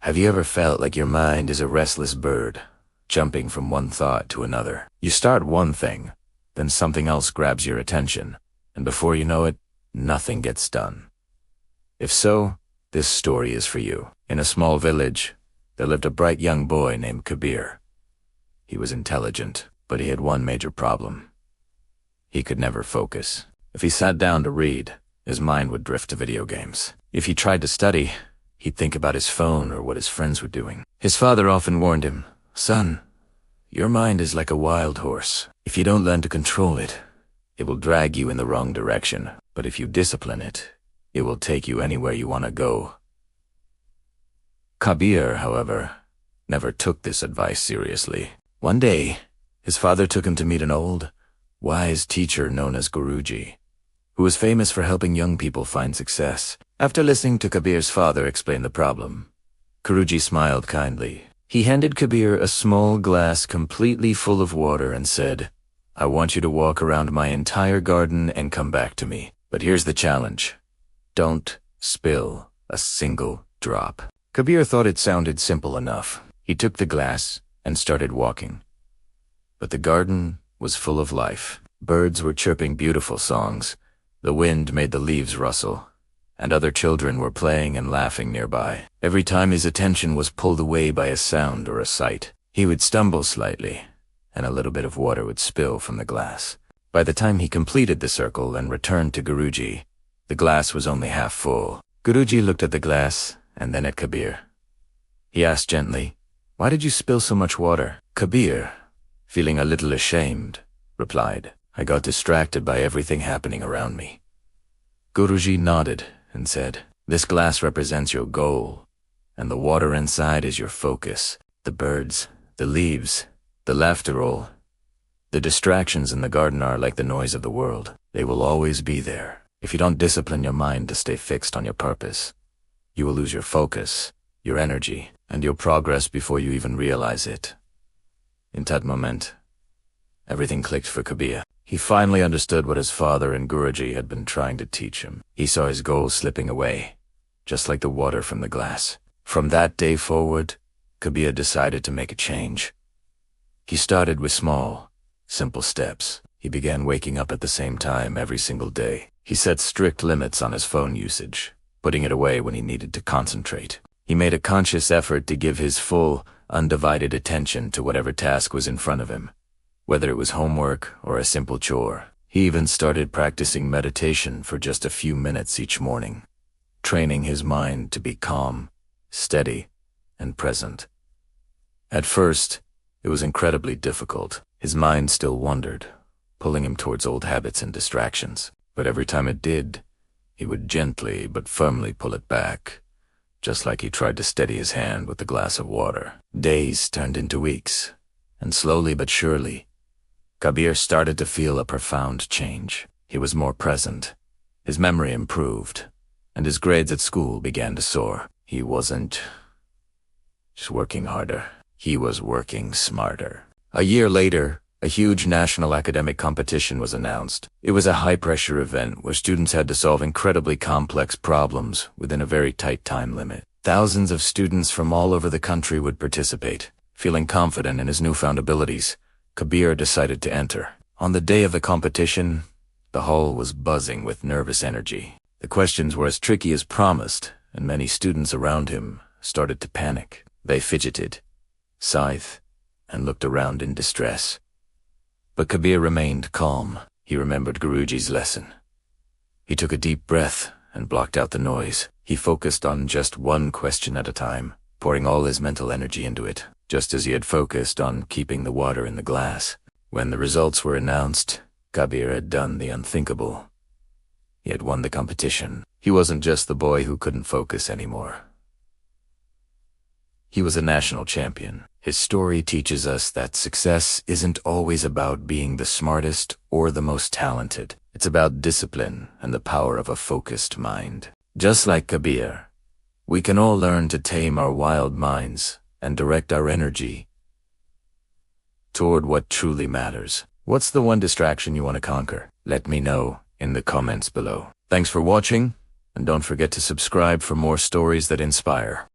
Have you ever felt like your mind is a restless bird, jumping from one thought to another? You start one thing, then something else grabs your attention, and before you know it, nothing gets done. If so, this story is for you. In a small village, there lived a bright young boy named Kabir. He was intelligent, but he had one major problem. He could never focus. If he sat down to read, his mind would drift to video games. If he tried to study, he'd think about his phone or what his friends were doing. His father often warned him, "Son, your mind is like a wild horse. If you don't learn to control it, it will drag you in the wrong direction. But if you discipline it, it will take you anywhere you want to go." Kabir, however, never took this advice seriously. One day, his father took him to meet an old, wise teacher known as Guruji, who was famous for helping young people find success. After listening to Kabir's father explain the problem, Guruji smiled kindly. He handed Kabir a small glass completely full of water and said, "I want you to walk around my entire garden and come back to me. But here's the challenge. Don't spill a single drop." Kabir thought it sounded simple enough. He took the glass and started walking. But the garden was full of life. Birds were chirping beautiful songs. The wind made the leaves rustle, and other children were playing and laughing nearby. Every time his attention was pulled away by a sound or a sight, he would stumble slightly, and a little bit of water would spill from the glass. By the time he completed the circle and returned to Guruji, the glass was only half full. Guruji looked at the glass and then at Kabir. He asked gently, "Why did you spill so much water?" Kabir, feeling a little ashamed, replied, "I got distracted by everything happening around me." Guruji nodded and said, "This glass represents your goal, and the water inside is your focus. The birds, the leaves, the laughter all, the distractions in the garden are like the noise of the world. They will always be there. If you don't discipline your mind to stay fixed on your purpose, you will lose your focus, your energy, and your progress before you even realize it." In that moment, everything clicked for Kabir. He finally understood what his father and Guruji had been trying to teach him. He saw his goal slipping away, just like the water from the glass. From that day forward, Kabir decided to make a change. He started with small, simple steps. He began waking up at the same time every single day. He set strict limits on his phone usage, putting it away when he needed to concentrate. He made a conscious effort to give his full, undivided attention to whatever task was in front of him, whether it was homework or a simple chore. He even started practicing meditation for just a few minutes each morning, training his mind to be calm, steady, and present. At first, it was incredibly difficult. His mind still wandered, pulling him towards old habits and distractions. But every time it did, he would gently but firmly pull it back, just like he tried to steady his hand with a glass of water. Days turned into weeks, and slowly but surely, Kabir started to feel a profound change. He was more present, his memory improved, and his grades at school began to soar. He wasn't just working harder, he was working smarter. A year later, a huge national academic competition was announced. It was a high-pressure event where students had to solve incredibly complex problems within a very tight time limit. Thousands of students from all over the country would participate. Feeling confident in his newfound abilities, Kabir decided to enter. On the day of the competition, the hall was buzzing with nervous energy. The questions were as tricky as promised, and many students around him started to panic. They fidgeted, sighed, and looked around in distress. But Kabir remained calm. He remembered Guruji's lesson. He took a deep breath and blocked out the noise. He focused on just one question at a time, pouring all his mental energy into it, just as he had focused on keeping the water in the glass. When the results were announced, Kabir had done the unthinkable. He had won the competition. He wasn't just the boy who couldn't focus anymore. He was a national champion. His story teaches us that success isn't always about being the smartest or the most talented. It's about discipline and the power of a focused mind. Just like Kabir, we can all learn to tame our wild minds and direct our energy toward what truly matters. What's the one distraction you want to conquer? Let me know in the comments below. Thanks for watching, and don't forget to subscribe for more stories that inspire.